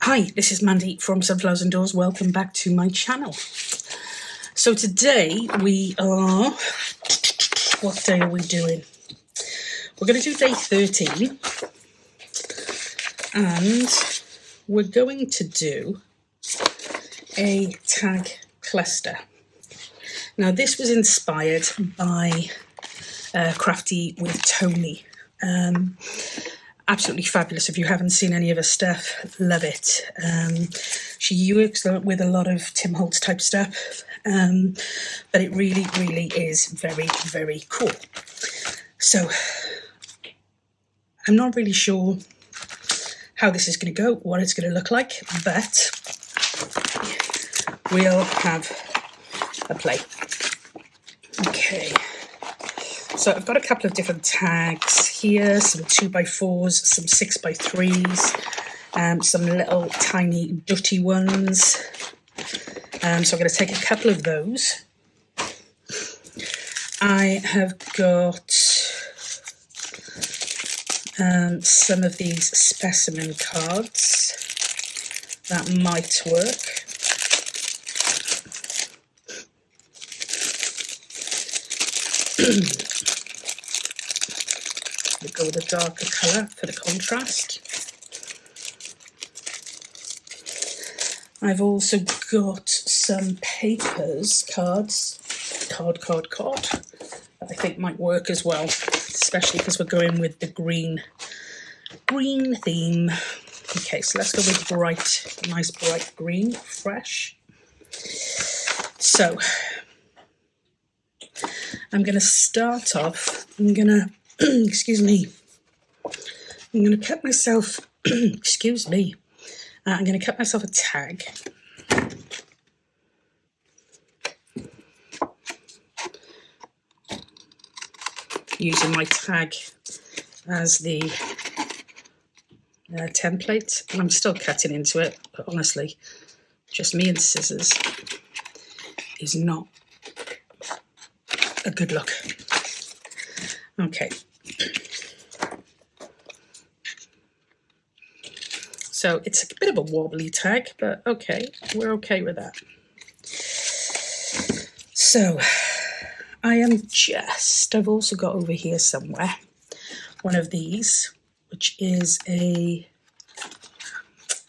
Hi, this is Mandy from Sunflowers and Doors. Welcome back to my channel. So today we are, what day are we doing? We're going to do day 13 and we're going to do a tag cluster. Now this was inspired by Crafty with Tony. Absolutely fabulous. If you haven't seen any of her stuff, love it. She works with a lot of Tim Holtz type stuff, but it really, really is very, very cool. So I'm not really sure how this is going to go, what it's going to look like, but we'll have a play. Okay. So I've got a couple of different tags here, some 2x4s, some 6x3s, some little tiny dutty ones. So I'm going to take a couple of those. I have got some of these specimen cards that might work. We'll go with a darker colour for the contrast. I've also got some papers, cards, card, that I think might work as well, especially because we're going with the green theme. Okay, so let's go with nice bright green, fresh. So I'm going to start off, excuse me, I'm going to cut myself, excuse me, I'm going to cut myself a tag. Using my tag as the template, and I'm still cutting into it, but honestly, just me and scissors is not a good look. Okay. So it's a bit of a wobbly tag, but okay, we're okay with that. So I've also got over here somewhere one of these, which is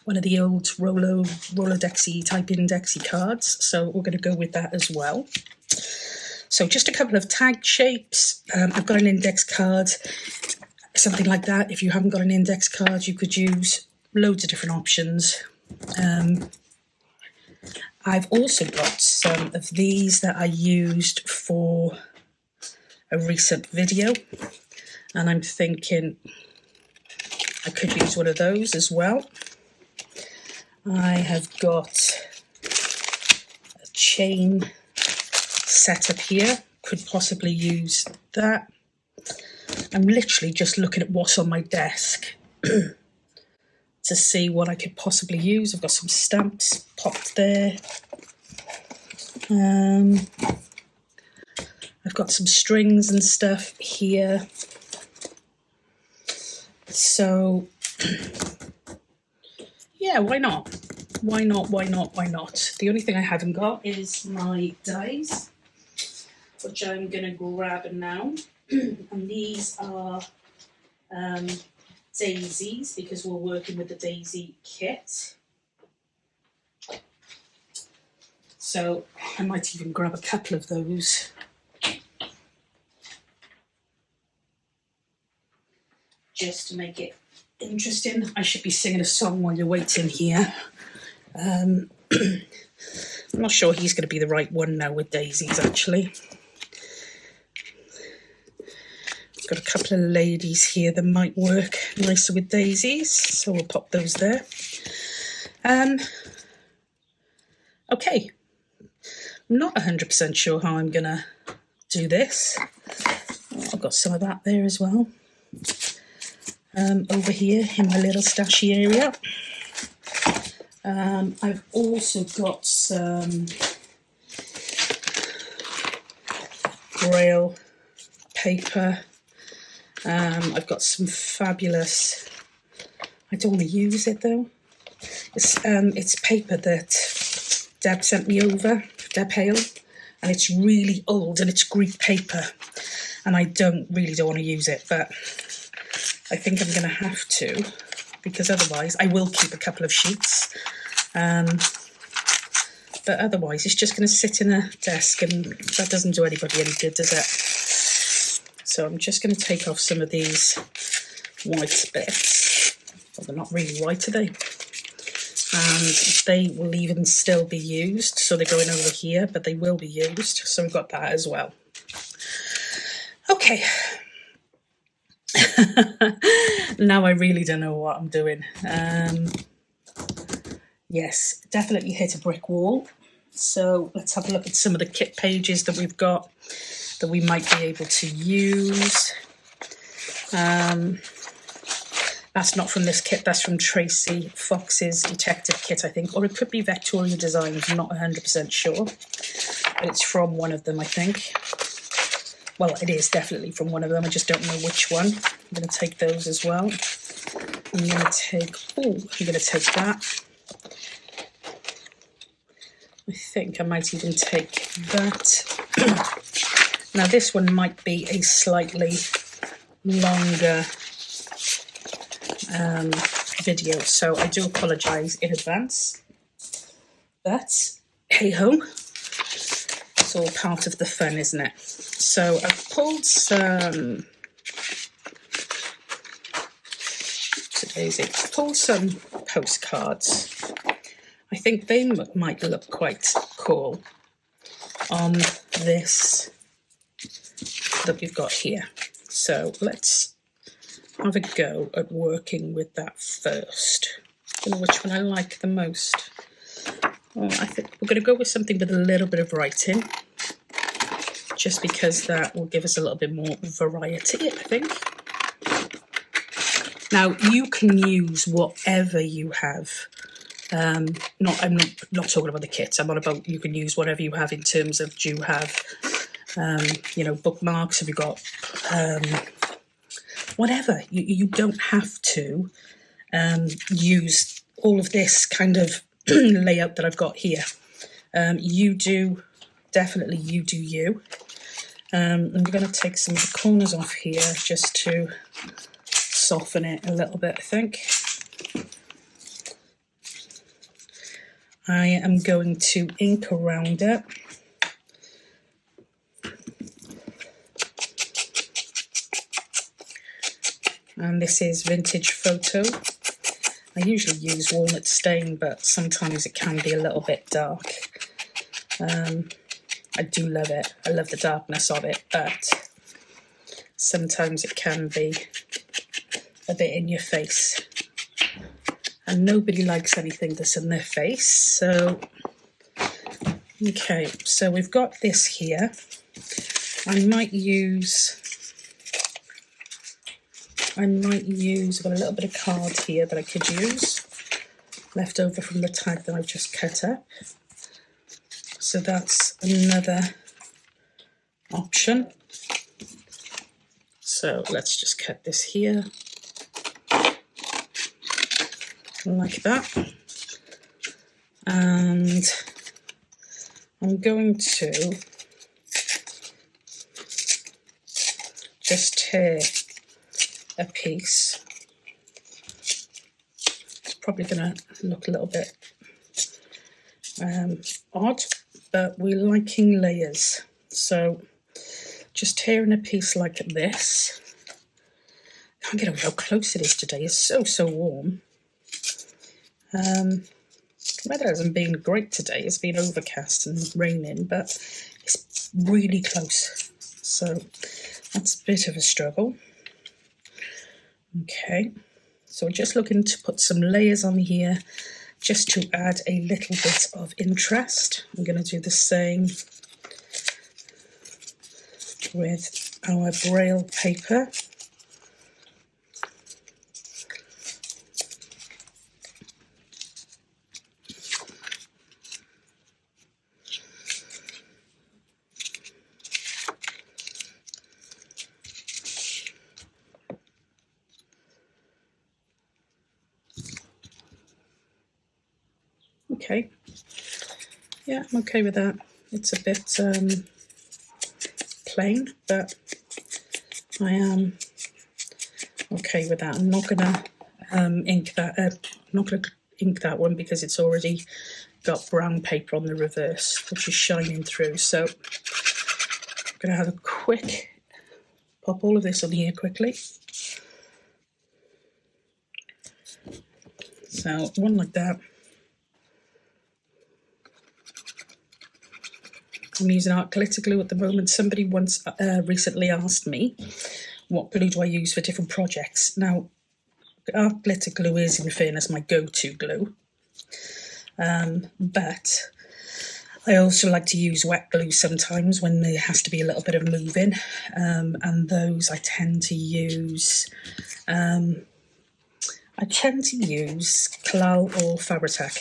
one of the old Rolodexy type indexy cards. So we're going to go with that as well. So just a couple of tag shapes. I've got an index card, something like that. If you haven't got an index card, you could use loads of different options. I've also got some of these that I used for a recent video, and I'm thinking I could use one of those as well. I have got a chain set up here, could possibly use that. I'm literally just looking at what's on my desk to see what I could possibly use. I've got some stamps popped there. I've got some strings and stuff here. So yeah, why not? Why not? The only thing I haven't got is my dies, which I'm going to grab now. And these are daisies, because we're working with the daisy kit. So I might even grab a couple of those. Just to make it interesting. I should be singing a song while you're waiting here. I'm not sure he's going to be the right one now with daisies, actually. Got a couple of ladies here that might work nicer with daisies, so we'll pop those there. Okay, I'm not 100% sure how I'm gonna do this. I've got some of that there as well. Over here in my little stashy area. I've also got some Braille paper. I've got some fabulous, I don't want to use it though, It's paper that Deb sent me over, Deb Hale, and it's really old and it's Greek paper, and I really don't want to use it, but I think I'm going to have to, because otherwise I will keep a couple of sheets, but otherwise it's just going to sit in a desk, and that doesn't do anybody any good, does it? So I'm just going to take off some of these white bits. Well, they're not really white, are they? And they will even still be used, so they're going over here, but they will be used, so we've got that as well. Okay. Now I really don't know what I'm doing. Yes, definitely hit a brick wall. So let's have a look at some of the kit pages that we've got that we might be able to use. That's not from this kit, that's from Tracy Fox's detective kit, I think, or it could be Victoria Designs, I'm not 100% sure, but it's from one of them, I think. Well, it is definitely from one of them, I just don't know which one. I'm going to take those as well. I'm going to take that. I think I might even take that. Now this one might be a slightly longer video, so I do apologise in advance, but hey ho, it's all part of the fun, isn't it? So I've pulled some, some postcards. I think they might look quite cool on this that we've got here. So let's have a go at working with that first. I don't know which one I like the most. Oh, I think we're going to go with something with a little bit of writing, just because that will give us a little bit more variety, I think. Now, you can use whatever you have. I'm not talking about the kits. I'm on about you can use whatever you have in terms of, do you have, bookmarks? Have you got whatever? You don't have to use all of this kind of layout that I've got here. You do you. I'm going to take some of the corners off here just to soften it a little bit, I think. I am going to ink around it. And this is Vintage Photo. I usually use walnut stain, but sometimes it can be a little bit dark. I do love it. I love the darkness of it, but sometimes it can be a bit in your face. And nobody likes anything that's in their face. So, okay, so we've got this here. I might use, I've got a little bit of card here that I could use, left over from the tag that I've just cut up. So that's another option. So let's just cut this here, like that. And I'm going to just tear a piece. It's probably going to look a little bit odd, but we're liking layers. So just tearing a piece like this. I can't get over how close it is today. It's so warm. Weather hasn't been great today. It's been overcast and raining, but it's really close. So that's a bit of a struggle. Okay, so we're just looking to put some layers on here just to add a little bit of interest. I'm going to do the same with our braille paper. okay. Yeah, I'm okay with that. It's a bit plain, but I am okay with that. I'm not gonna ink that. Not gonna ink that one because it's already got brown paper on the reverse, which is shining through. So I'm gonna have a quick pop all of this on here quickly. So one like that. I'm using art glitter glue at the moment. Somebody once recently asked me, what glue do I use for different projects? Now, art glitter glue is, in fairness, my go-to glue. But I also like to use wet glue sometimes when there has to be a little bit of moving. And those I tend to use... Collage or Fabri-Tac.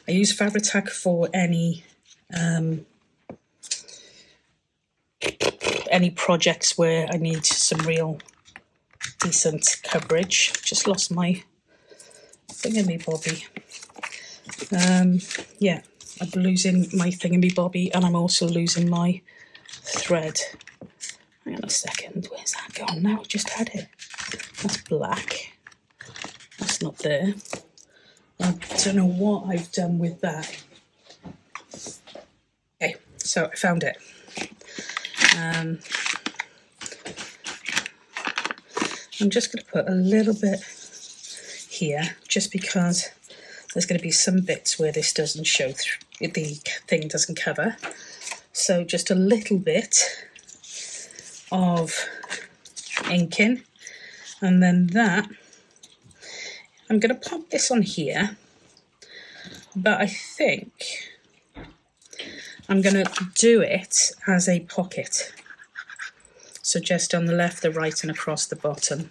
I use Fabri-Tac for any projects where I need some real decent coverage. Just lost my thingamabobby. Yeah, I'm losing my thingamabobby, and I'm also losing my thread. Hang on a second, where's that gone now? I just had it. That's black. That's not there. I don't know what I've done with that. Okay, so I found it. I'm just going to put a little bit here, just because there's going to be some bits where this doesn't show through, the thing doesn't cover. So just a little bit of inking, and then that, I'm going to pop this on here, but I think I'm going to do it as a pocket. So just on the left, the right, and across the bottom.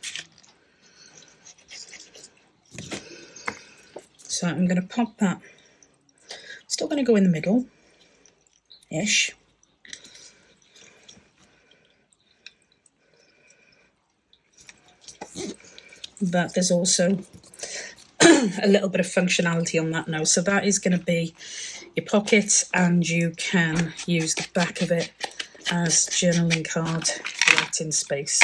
So I'm going to pop that. Still going to go in the middle-ish. But there's also a little bit of functionality on that now. So that is going to be your pocket, and you can use the back of it as journaling card writing space.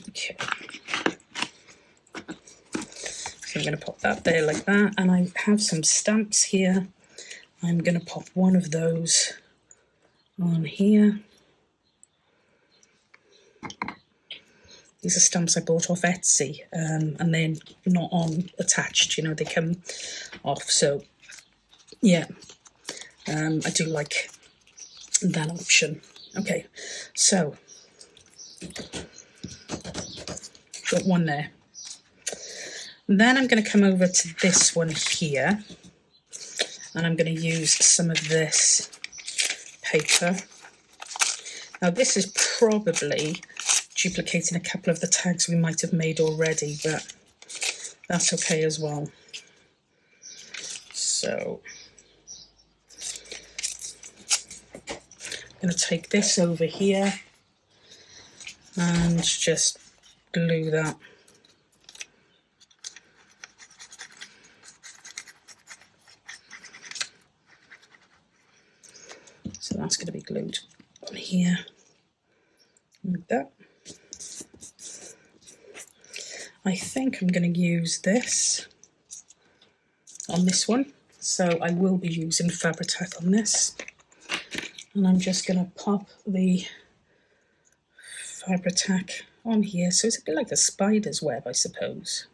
Okay. So I'm going to pop that there like that, and I have some stamps here. I'm going to pop one of those on here. These are stamps I bought off Etsy, and they're not on attached, you know, they come off. So, yeah, I do like that option. Okay, so, got one there. Then I'm going to come over to this one here, and I'm going to use some of this paper. Now, this is probably duplicating a couple of the tags we might have made already, but that's okay as well. So I'm going to take this over here and just glue that. So that's going to be glued on here like that. I think I'm going to use this on this one, so I will be using Fabri-Tac on this, and I'm just going to pop the Fabri-Tac on here, so it's a bit like a spider's web, I suppose.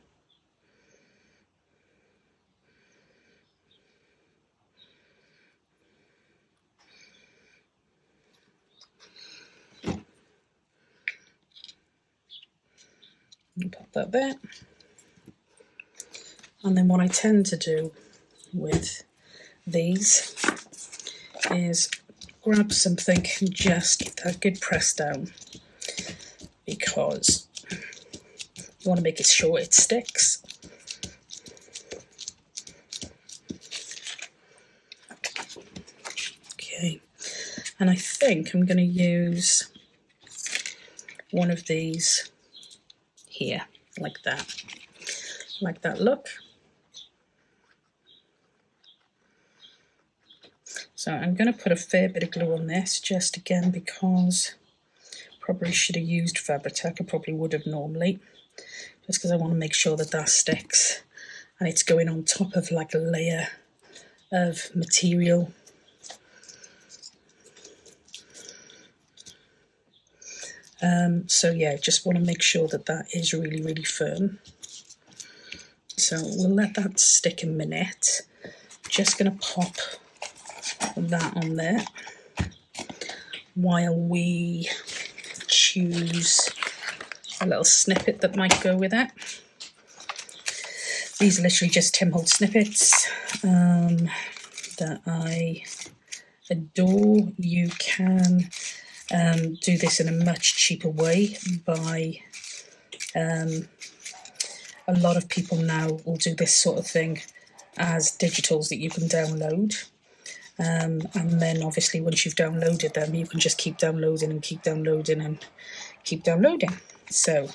And pop that there. And then what I tend to do with these is grab something and just get that good press down, because you want to make sure it sticks. Okay, And I think I'm going to use one of these here, like that look. So I'm going to put a fair bit of glue on this, just again because probably should have used Fabri-Tac. I probably would have normally, just because I want to make sure that that sticks and it's going on top of like a layer of material. So yeah, just want to make sure that that is really, really firm. So we'll let that stick a minute. Just going to pop that on there while we choose a little snippet that might go with it. These are literally just Tim Holtz snippets that I adore. You can do this in a much cheaper way by a lot of people now will do this sort of thing as digitals that you can download. And then obviously once you've downloaded them, you can just keep downloading and keep downloading and keep downloading. So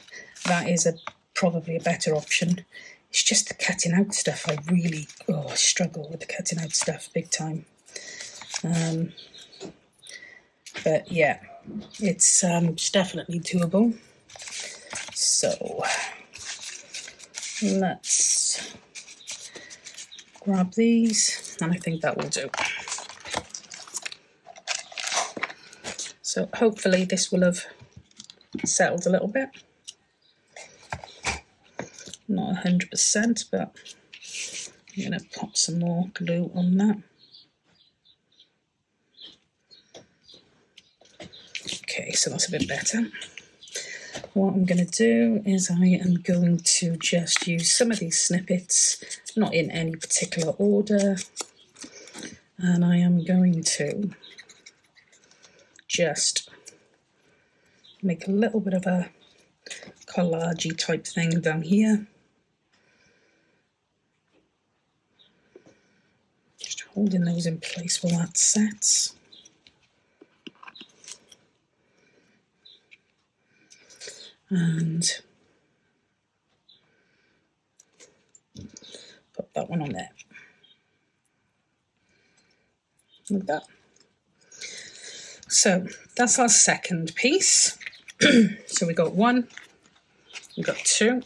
that is probably a better option. It's just the cutting out stuff. I really struggle with the cutting out stuff big time. But yeah, it's definitely doable. So let's grab these, and I think that will do. So hopefully this will have settled a little bit. Not 100%, but I'm going to pop some more glue on that. Okay, so that's a bit better. What I'm going to do is I am going to just use some of these snippets, not in any particular order, and I am going to just make a little bit of a collage-y type thing down here. Just holding those in place while that sets. And put that one on there, like that. So that's our second piece. So we got one, we got two.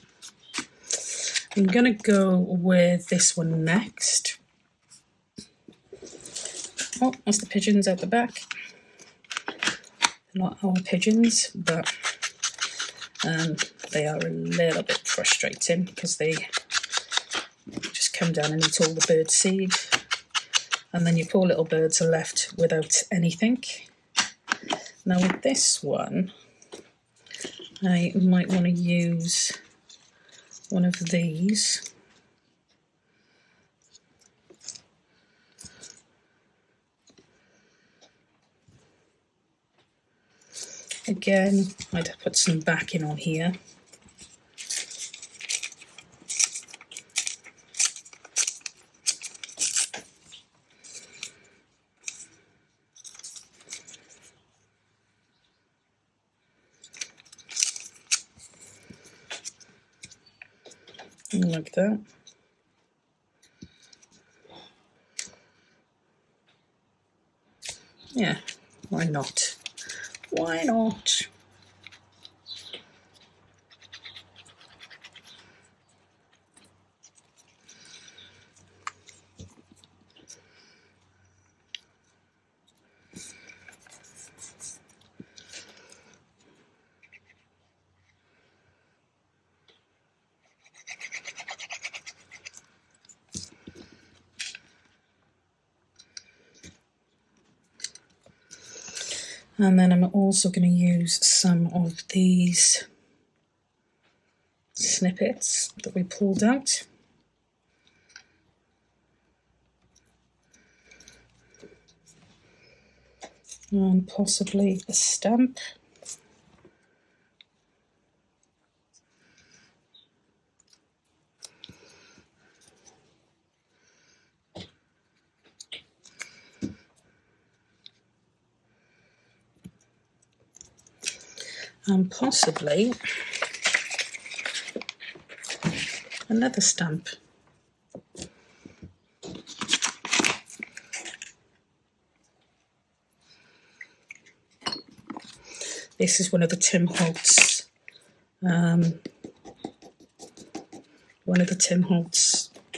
I'm going to go with this one next. Oh, that's the pigeons at the back. Not our pigeons, but they are a little bit frustrating because they just come down and eat all the bird seed, and then your poor little birds are left without anything. Now with this one, I might want to use one of these. Again, I'd put some backing on here. Like that. Yeah, why not? Why not? And then I'm also going to use some of these snippets that we pulled out. And possibly a stamp. and possibly another stamp. This is one of the Tim Holtz,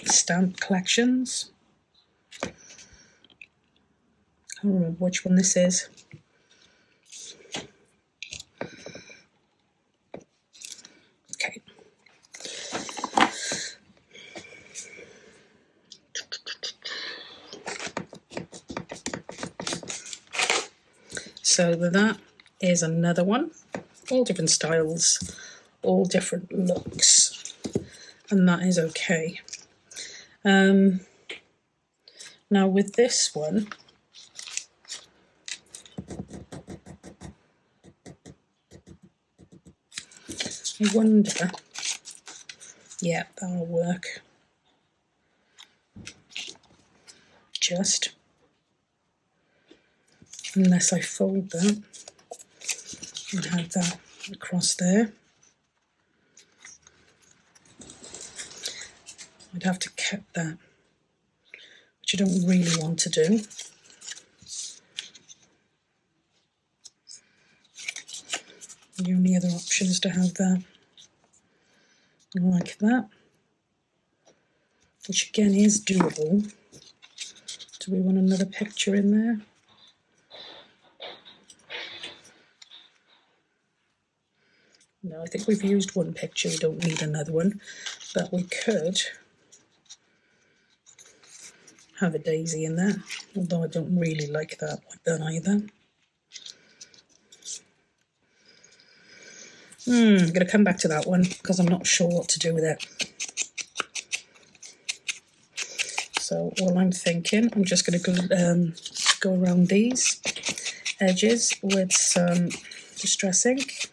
stamp collections. I can't remember which one this is. Okay. So that is another one, all different styles, all different looks, and that is okay. Now with this one, I wonder, yeah, that'll work. Just, unless I fold that and have that across there. I'd have to cut that, which I don't really want to do. The only other option is to have that like that, which again is doable. Do we want another picture in there? No, I think we've used one picture, we don't need another one, but we could have a daisy in there, although I don't really like that either. I'm going to come back to that one because I'm not sure what to do with it. So what I'm thinking, I'm just going to go around these edges with some distress ink.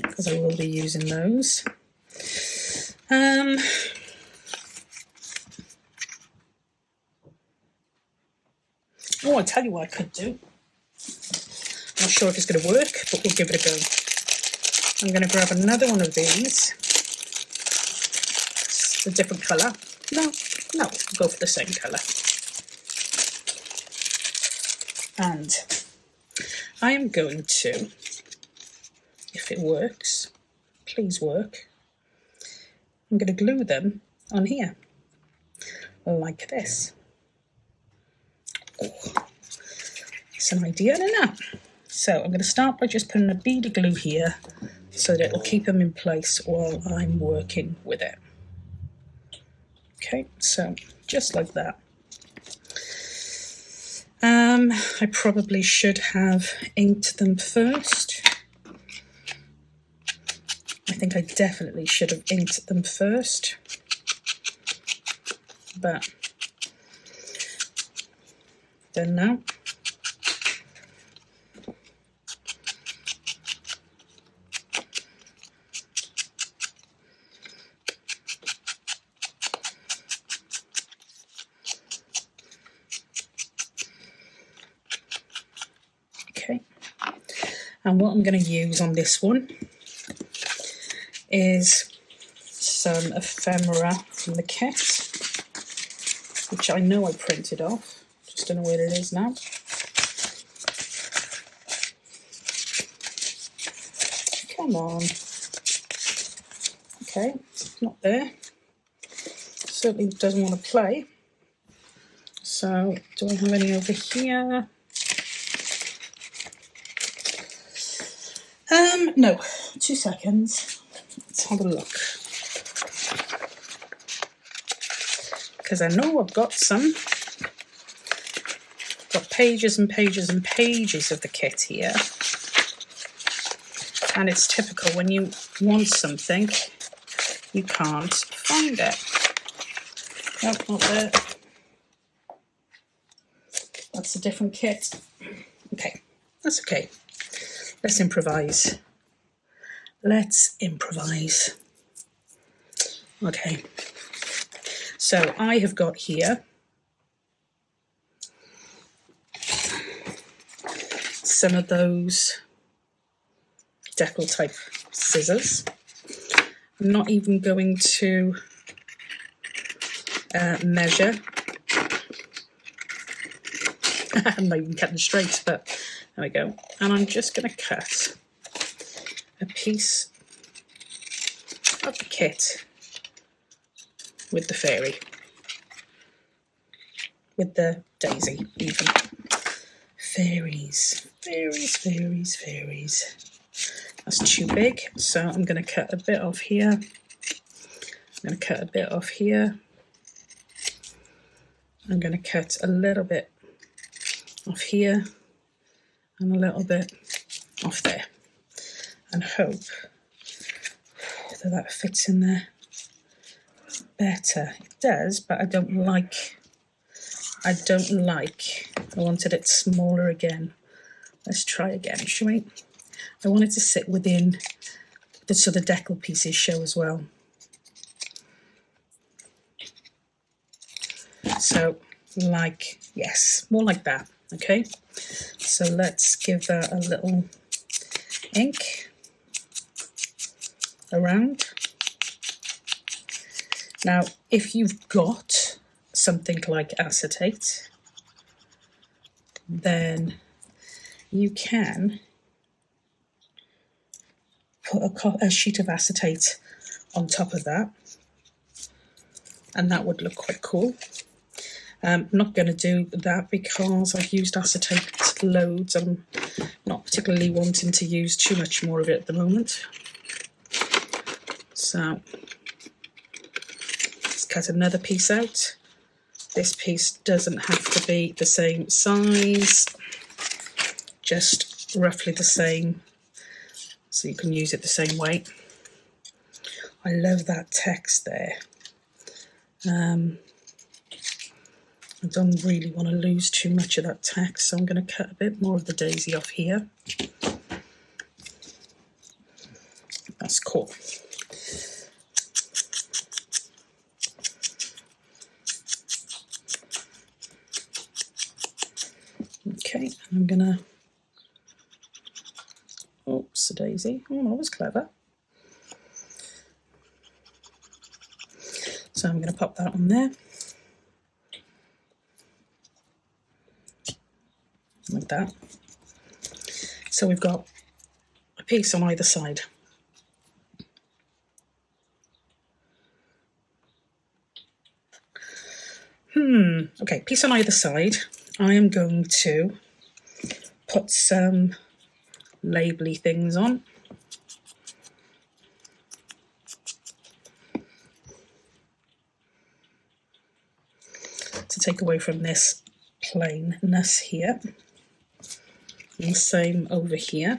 Because I will be using those. Oh, I tell you what I could do. I'm not sure if it's going to work, but we'll give it a go. I'm going to grab another one of these. It's a different colour. No, we'll go for the same colour. And I am going to, if it works, please work, I'm going to glue them on here, like this. Oh, it's an idea, isn't it? So I'm going to start by just putting a bead of glue here so that it'll keep them in place while I'm working with it. Okay, so just like that. I probably should have inked them first. I think I definitely should have inked them first, but then now. Okay, and what I'm going to use on this one is some ephemera from the kit, which I know I printed off, just don't know where it is now. Come on. Okay, it's not there. Certainly doesn't want to play. So, do I have any over here? No, 2 seconds. Let's have a look. Because I know I've got some. Got pages and pages and pages of the kit here. And it's typical when you want something, you can't find it. Nope, not there. That's a different kit. Okay, that's okay. Let's improvise. Let's improvise. Okay. So I have got here some of those decal type scissors. I'm not even going to measure. I'm not even cutting straight, but there we go. And I'm just going to cut a piece of the kit with the fairy, with the daisy even. Fairies, fairies, fairies, fairies. That's too big, so I'm going to cut a bit off here. I'm going to cut a bit off here. I'm going to cut a little bit off here and a little bit off there, and hope that that fits in there better. It does, but I wanted it smaller again. Let's try again, shall we? I want it to sit within so the decal pieces show as well. So like, yes, more like that. Okay, so let's give that a little ink around. Now, if you've got something like acetate, then you can put a sheet of acetate on top of that, and that would look quite cool. I'm not going to do that because I've used acetate loads. I'm not particularly wanting to use too much more of it at the moment. So let's cut another piece out. This piece doesn't have to be the same size, just roughly the same, so you can use it the same way. I love that text there. I don't really want to lose too much of that text, so I'm going to cut a bit more of the daisy off here. That's cool. Okay, I'm going to... Oops, a daisy. Oh, that was clever. So I'm going to pop that on there. Like that. So we've got a piece on either side. Okay, piece on either side. I am going to put some labely things on. To take away from this plainness here. And the same over here.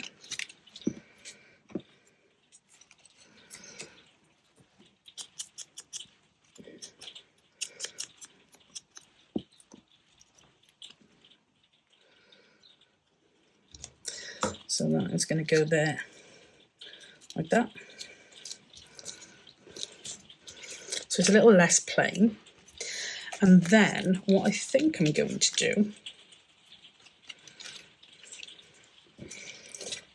So that is going to go there like that. So it's a little less plain. And then what I think I'm going to do,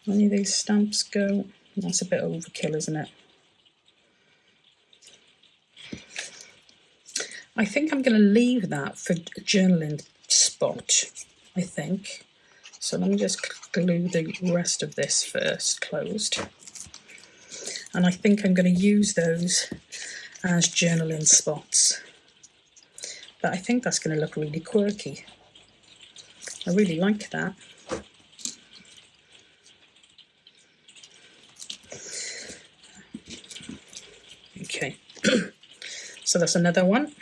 any of these stamps go, that's a bit overkill, isn't it? I think I'm going to leave that for a journaling spot, I think. So let me just glue the rest of this first closed. And I think I'm going to use those as journaling spots. But I think that's going to look really quirky. I really like that. Okay, so that's another one.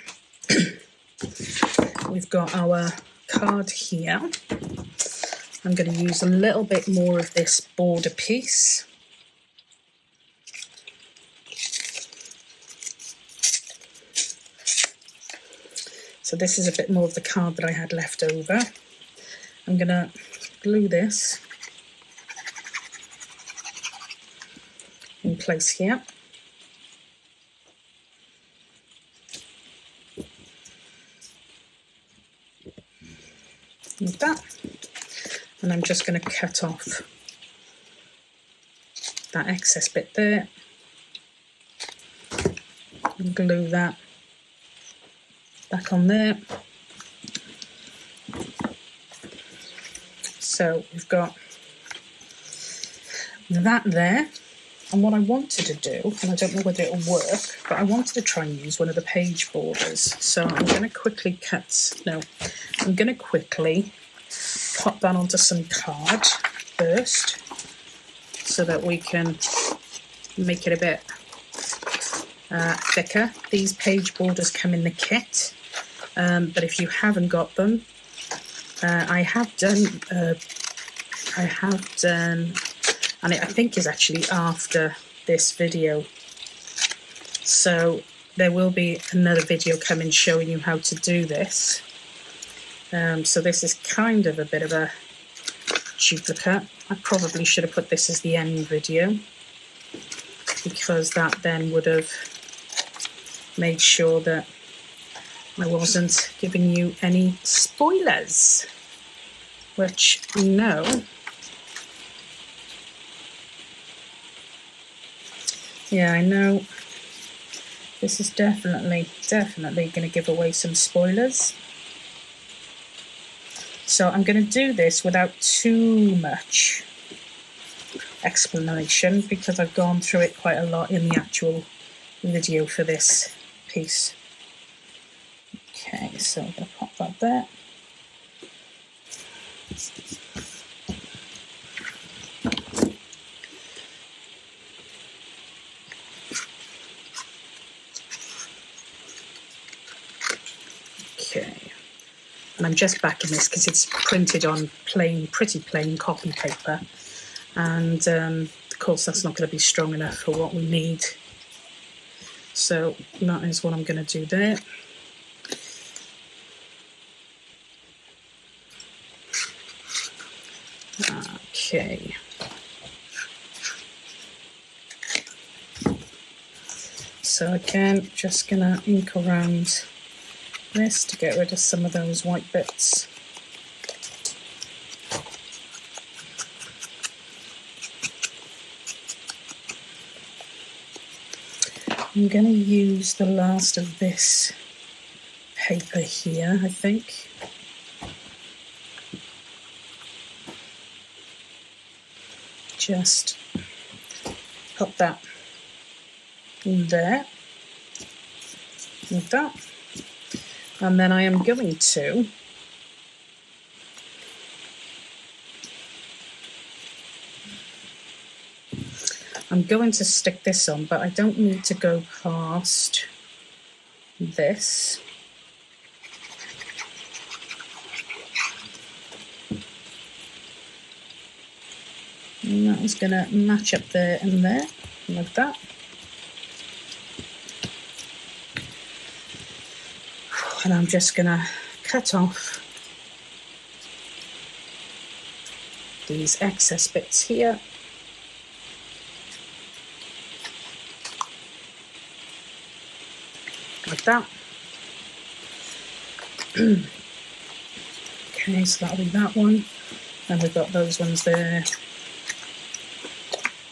We've got our card here. I'm going to use a little bit more of this border piece. So this is a bit more of the card that I had left over. I'm going to glue this in place here. Like that. And I'm just going to cut off that excess bit there and glue that back on there. So we've got that there. And what I wanted to do, and I don't know whether it'll work, but I wanted to try and use one of the page borders. So I'm going to quickly pop that onto some card first so that we can make it a bit thicker. These page borders come in the kit, but if you haven't got them, I have done, and I think is actually after this video. So there will be another video coming showing you how to do this. So this is kind of a bit of a duplicate. I probably should have put this as the end video, because that then would have made sure that I wasn't giving you any spoilers, which I know. Yeah, I know this is definitely going to give away some spoilers. So I'm going to do this without too much explanation, because I've gone through it quite a lot in the actual video for this piece. Okay, so I'm going to pop that there. Okay, and I'm just backing this because it's printed on pretty plain copy paper, and of course that's not going to be strong enough for what we need. So that is what I'm going to do there. Okay. So again, just going to ink around this to get rid of some of those white bits. I'm going to use the last of this paper here, I think. Just pop that in there, like that. And then I am going to stick this on, but I don't need to go past this. And that is going to match up there and there, like that. And I'm just going to cut off these excess bits here. Like that. Okay, so that'll be that one. And we've got those ones there.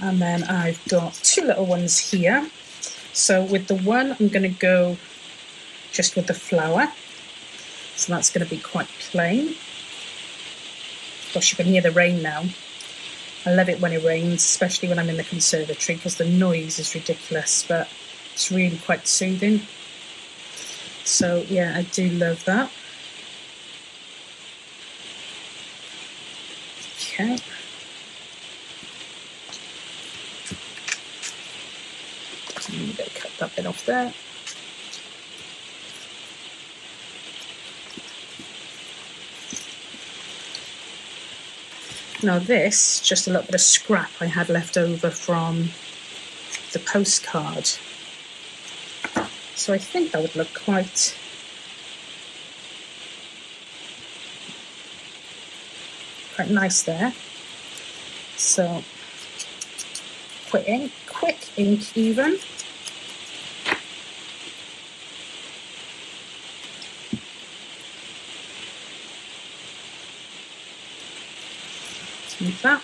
And then I've got two little ones here. So with the one, I'm going to go just with the flower. So that's going to be quite plain. Gosh, you can hear the rain now. I love it when it rains, especially when I'm in the conservatory, because the noise is ridiculous, but it's really quite soothing. So yeah, I do love that. Okay. So I'm going to cut that bit off there. Now this, just a little bit of scrap I had left over from the postcard. So I think that would look quite nice there. So quick ink even. like that.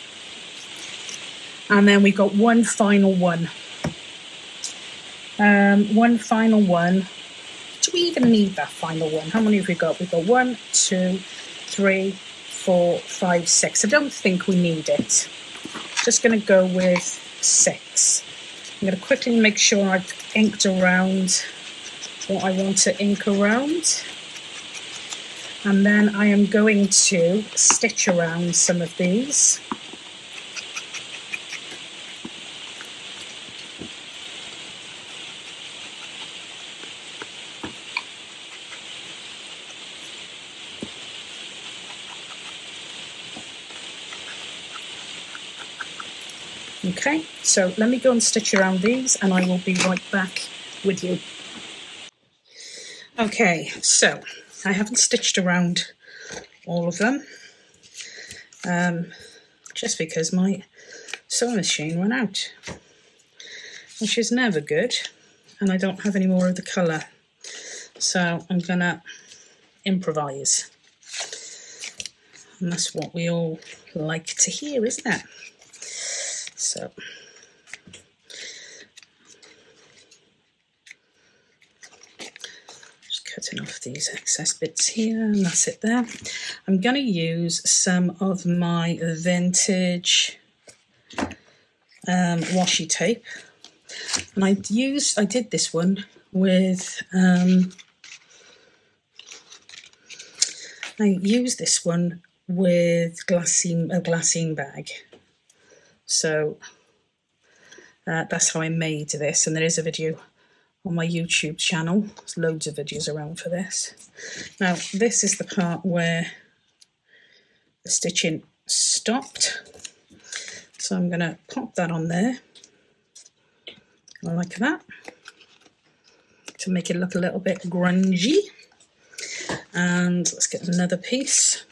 And then we've got one final one. One final one. Do we even need that final one? How many have we got? We've got 1, 2, 3, 4, 5, 6. I don't think we need it. Just going to go with 6. I'm going to quickly make sure I've inked around what I want to ink around. And then I am going to stitch around some of these. Okay, so let me go and stitch around these and I will be right back with you. Okay, so I haven't stitched around all of them just because my sewing machine ran out, which is never good, and I don't have any more of the colour, so I'm gonna improvise, and that's what we all like to hear, isn't it? So just cutting off these excess bits here, and that's it there. I'm going to use some of my vintage washi tape, and I did this one with I used this one with a glassine bag. So that's how I made this, and there is a video on my YouTube channel. There's loads of videos around for this. Now this is the part where the stitching stopped, so I'm going to pop that on there like that to make it look a little bit grungy. And let's get another piece.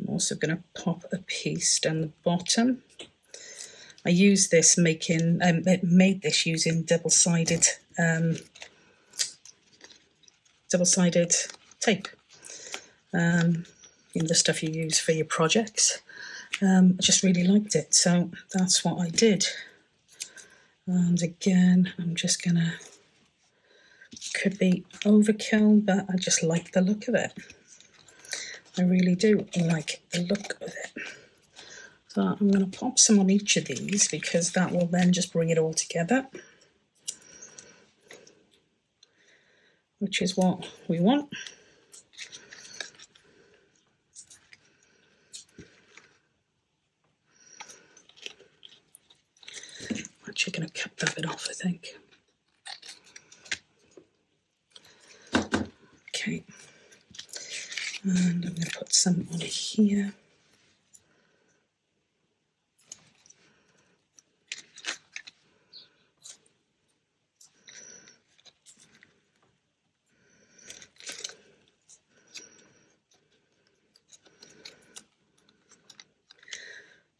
Also going to pop a piece down the bottom. I use this made this using double-sided tape. You know, the stuff you use for your projects. I just really liked it, so that's what I did. And again, I'm just gonna, could be overkill, but I just like the look of it. I really do like the look of it. So I'm going to pop some on each of these because that will then just bring it all together, which is what we want. I'm actually going to cut that bit off, I think. Okay. And I'm going to put some on here.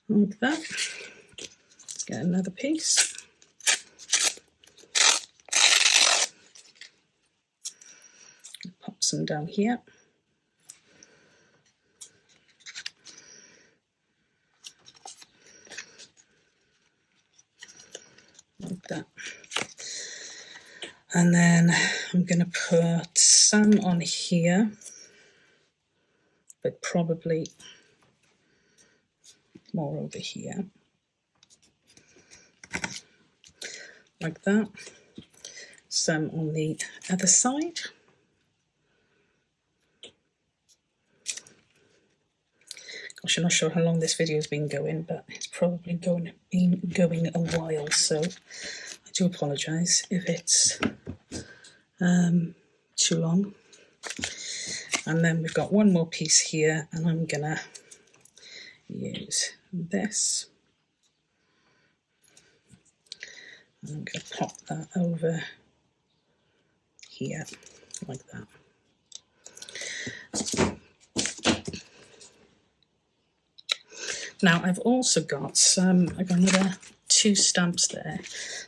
Like that. Let's get another piece. Pop some down here. Like that. And then I'm going to put some on here, but probably more over here, like that. Some on the other side. Gosh, I'm not sure how long this video has been going, but it's probably been going a while, so I do apologise if it's too long. And then we've got one more piece here, and I'm gonna use this. And I'm going to pop that over here like that. Now I've also got I've got another 2 stamps there.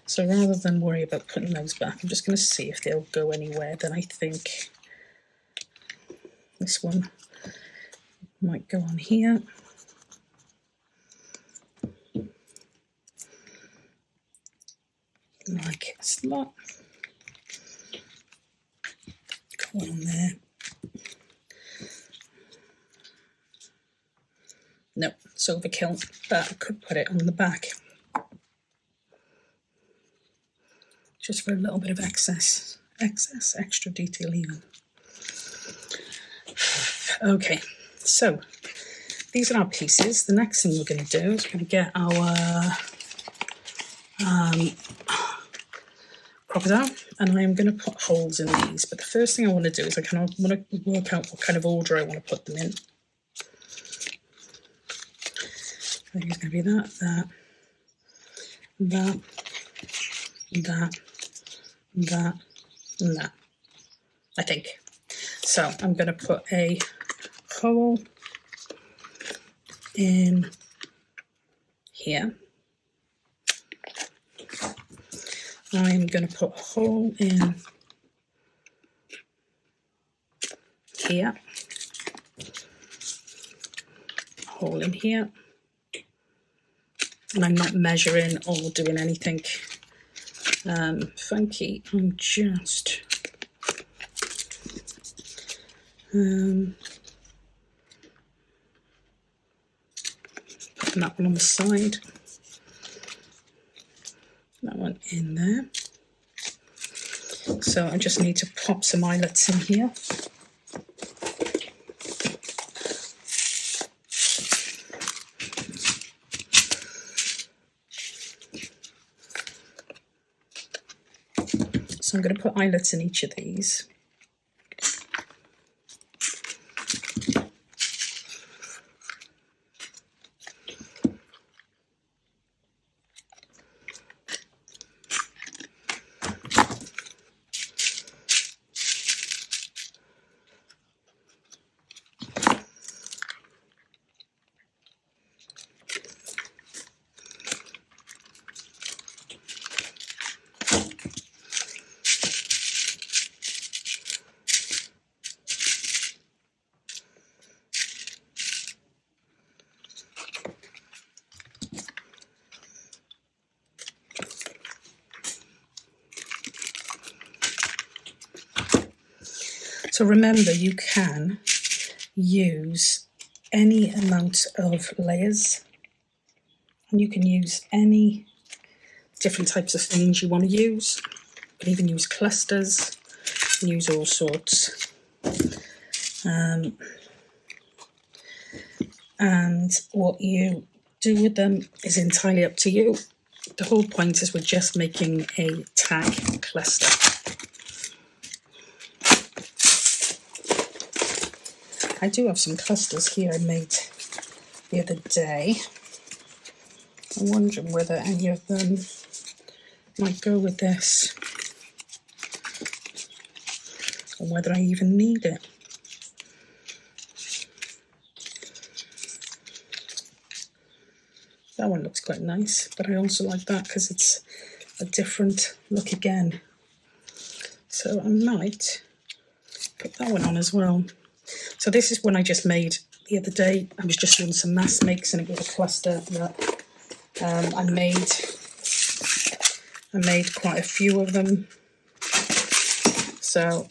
So rather than worry about putting those back, I'm just going to see if they'll go anywhere. Then I think this one might go on here. Like that. Got one on there. No, it's overkill, but I could put it on the back. Just for a little bit of extra detail even. Okay, so these are our pieces. The next thing we're going to do is we're going to get our crocodile, and I am going to put holes in these. But the first thing I want to do is I kind of want to work out what kind of order I want to put them in. I think it's going to be that, and that, I think. So I'm going to put a hole in here. I'm going to put a hole in here, hole in here, and I'm not measuring or doing anything funky. I'm just putting that one on the side, that one in there. So I just need to pop some eyelets in here. So I'm going to put eyelets in each of these. So remember, you can use any amount of layers, and you can use any different types of things you want to use. You can even use clusters, use all sorts. And what you do with them is entirely up to you. The whole point is we're just making a tag cluster. I do have some clusters here I made the other day. I'm wondering whether any of them might go with this, or whether I even need it. That one looks quite nice, but I also like that because it's a different look again. So I might put that one on as well. So this is one I just made the other day. I was just doing some mass makes, and it was a cluster that I made quite a few of them. So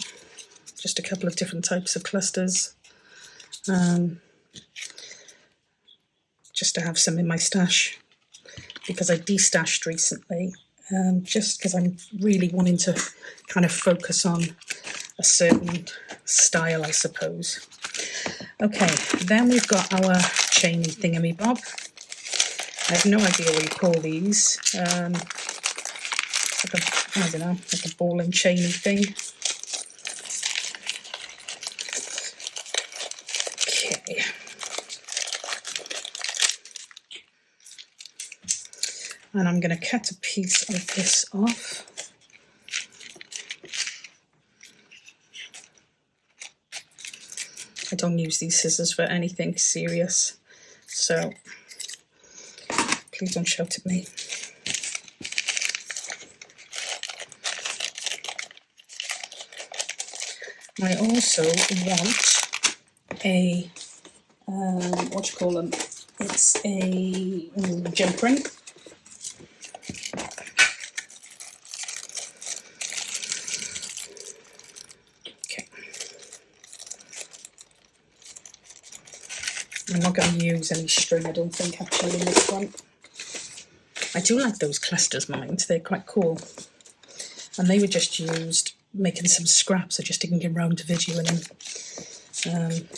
just a couple of different types of clusters. Just to have some in my stash, because I destashed recently, just because I'm really wanting to kind of focus on a certain style, I suppose. Okay, then we've got our chainy thingamy-bob. I have no idea what you call these. Like I don't know, like a ball and chainy thing. Okay. And I'm going to cut a piece of this off. I don't use these scissors for anything serious, so Please don't shout at me. I also want a, what do you call them? It's a jump ring. Okay. I'm not going to use any string, I don't think, actually, in this one. I do like those clusters, mind. They're quite cool. And they were just used making some scraps. I just didn't get around to videoing them.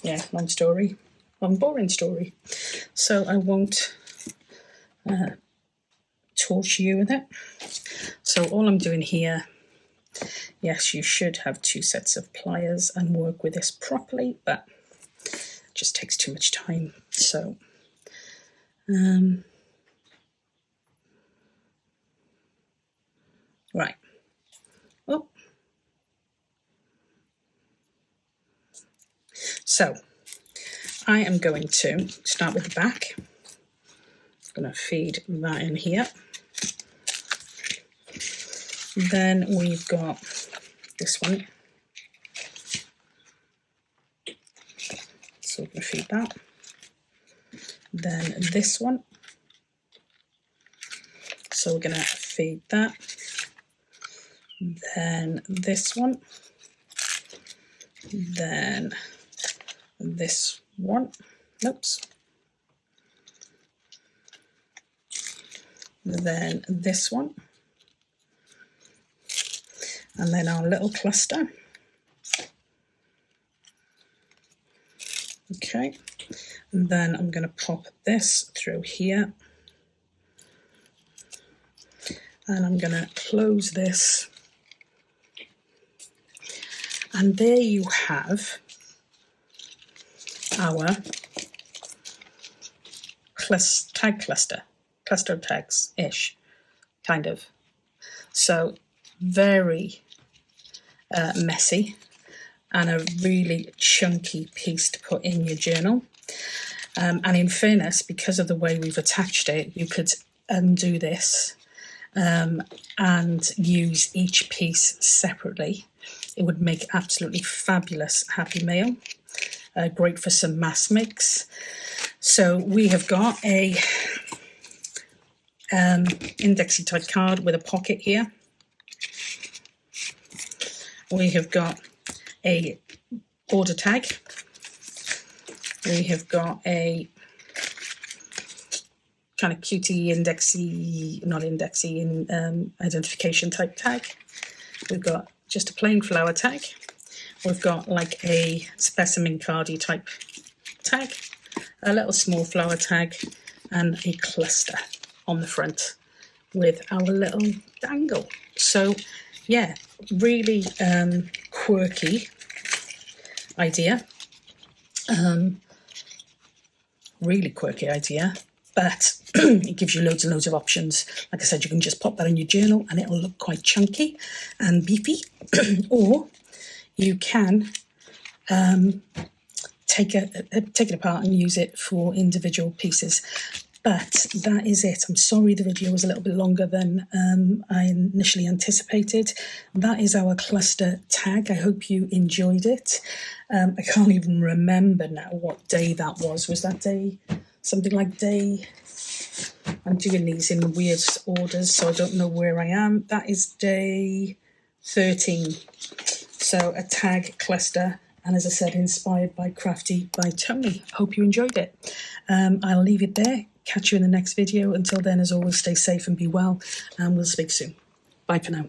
Yeah, long story. Long, boring story. So I won't torture you with it. So all I'm doing here, yes, you should have 2 sets of pliers and work with this properly, but it just takes too much time. So, right. Oh. So I am going to start with the back. I'm going to feed that in here. Then we've got this one. So we're going to feed that. Then this one. So we're going to feed that. Then this one. Then this one. Oops. Then this one. And then our little cluster. Okay. And then I'm going to pop this through here. And I'm going to close this. And there you have our tag cluster of tags-ish, kind of. So very messy and a really chunky piece to put in your journal. And in fairness, because of the way we've attached it, you could undo this and use each piece separately. It would make absolutely fabulous happy mail. Great for some mass mix. So we have got a indexy type card with a pocket here. We have got a border tag. We have got a kind of cutie indexy, not indexy, identification type tag. We've got just a plain flower tag. We've got like a specimen cardy type tag, a little small flower tag, and a cluster on the front with our little dangle. So yeah, really quirky idea. Really quirky idea, but it gives you loads and loads of options. Like I said, you can just pop that in your journal and it'll look quite chunky and beefy, or you can take it apart and use it for individual pieces. But that is it. I'm sorry the video was a little bit longer than I initially anticipated. That is our cluster tag. I hope you enjoyed it. I can't even remember now what day that was. Was that day something like day... I'm doing these in weird orders, so I don't know where I am. That is day 13. So a tag cluster, and as I said, inspired by Crafty by Tony. Hope you enjoyed it. I'll leave it there. Catch you in the next video. Until then, as always, stay safe and be well, and we'll speak soon. Bye for now.